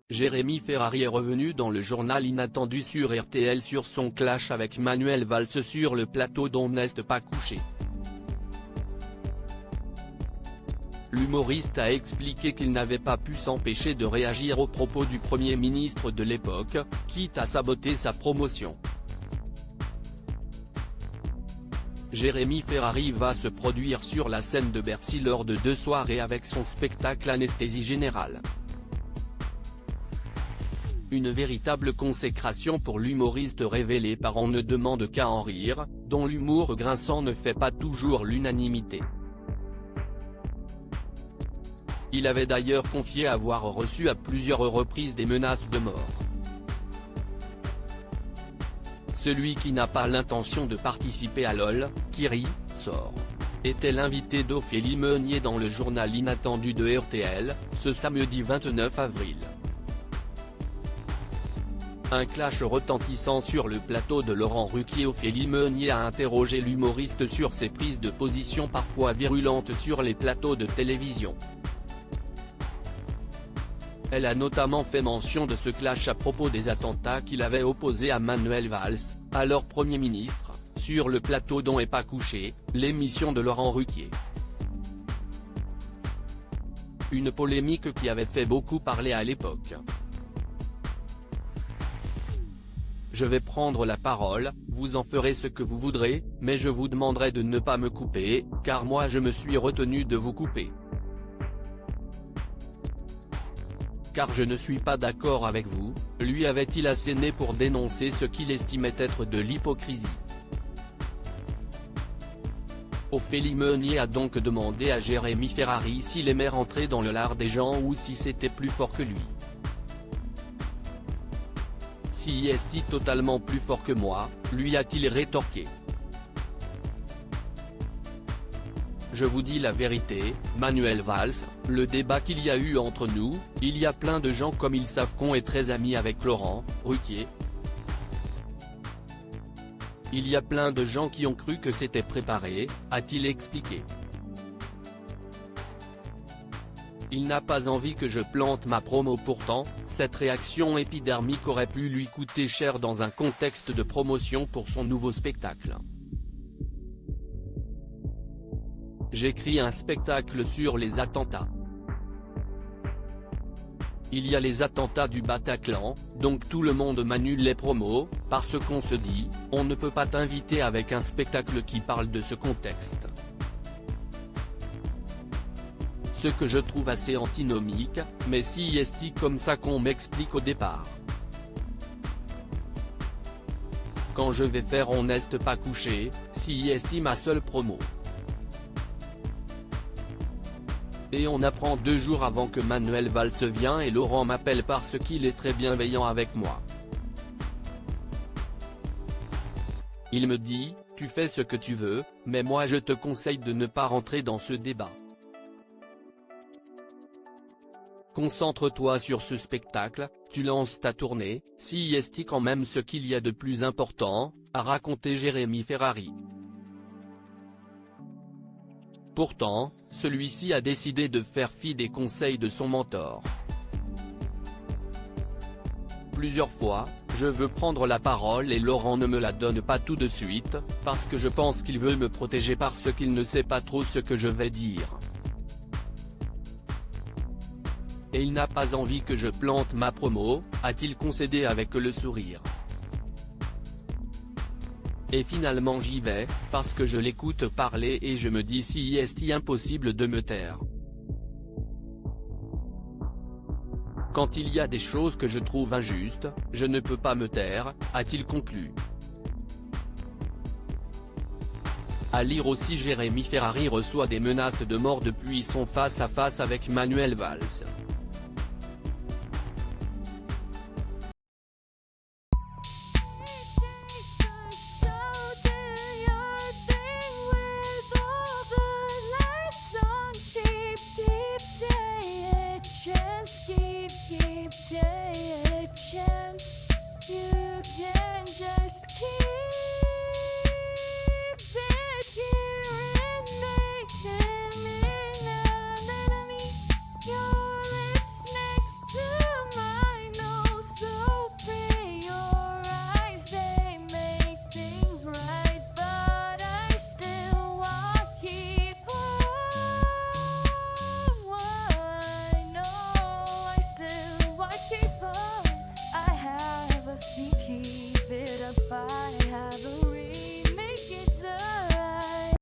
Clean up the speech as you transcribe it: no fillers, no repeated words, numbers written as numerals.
Jérémy Ferrari est revenu dans le journal inattendu sur RTL sur son clash avec Manuel Valls sur le plateau d'On n'est pas couché. L'humoriste a expliqué qu'il n'avait pas pu s'empêcher de réagir aux propos du Premier ministre de l'époque, quitte à saboter sa promotion. Jérémy Ferrari va se produire sur la scène de Bercy lors de 2 soirées avec son spectacle Anesthésie Générale. Une véritable consécration pour l'humoriste révélée par On ne demande qu'à en rire, dont l'humour grinçant ne fait pas toujours l'unanimité. Il avait d'ailleurs confié avoir reçu à plusieurs reprises des menaces de mort. Celui qui n'a pas l'intention de participer à LOL, qui rit, sort, était l'invité d'Ophélie Meunier dans le journal inattendu de RTL, ce samedi 29 avril. Un clash retentissant sur le plateau de Laurent Ruquier. Ophélie Meunier a interrogé l'humoriste sur ses prises de position parfois virulentes sur les plateaux de télévision. Elle a notamment fait mention de ce clash à propos des attentats qu'il avait opposés à Manuel Valls, alors Premier ministre, sur le plateau d'On n'est pas couché, l'émission de Laurent Ruquier. Une polémique qui avait fait beaucoup parler à l'époque. Je vais prendre la parole, vous en ferez ce que vous voudrez, mais je vous demanderai de ne pas me couper, car moi je me suis retenu de vous couper. Car je ne suis pas d'accord avec vous, lui avait-il asséné pour dénoncer ce qu'il estimait être de l'hypocrisie. Ophélie Meunier a donc demandé à Jérémy Ferrari s'il aimait rentrer dans le lard des gens ou si c'était plus fort que lui. Si est-il totalement plus fort que moi, lui a-t-il rétorqué. Je vous dis la vérité, Manuel Valls, le débat qu'il y a eu entre nous, il y a plein de gens comme ils savent qu'on est très amis avec Laurent Ruquier. Il y a plein de gens qui ont cru que c'était préparé, a-t-il expliqué. Il n'a pas envie que je plante ma promo. Pourtant, cette réaction épidermique aurait pu lui coûter cher dans un contexte de promotion pour son nouveau spectacle. J'écris un spectacle sur les attentats. Il y a les attentats du Bataclan, donc tout le monde m'annule les promos, parce qu'on se dit, on ne peut pas t'inviter avec un spectacle qui parle de ce contexte. Ce que je trouve assez antinomique, mais si est-il comme ça qu'on m'explique au départ. Quand je vais faire On n'est pas couché, si est-il ma seule promo. Et on apprend 2 jours avant que Manuel Valls vienne et Laurent m'appelle parce qu'il est très bienveillant avec moi. Il me dit, tu fais ce que tu veux, mais moi je te conseille de ne pas rentrer dans ce débat. Concentre-toi sur ce spectacle, tu lances ta tournée, si est quand même ce qu'il y a de plus important, a raconté Jérémy Ferrari. Pourtant, celui-ci a décidé de faire fi des conseils de son mentor. Plusieurs fois, je veux prendre la parole et Laurent ne me la donne pas tout de suite, parce que je pense qu'il veut me protéger parce qu'il ne sait pas trop ce que je vais dire. Et il n'a pas envie que je plante ma promo, a-t-il concédé avec le sourire. Et finalement j'y vais, parce que je l'écoute parler et je me dis si est-il impossible de me taire. Quand il y a des choses que je trouve injustes, je ne peux pas me taire, a-t-il conclu. À lire aussi Jérémy Ferrari reçoit des menaces de mort depuis son face-à-face avec Manuel Valls.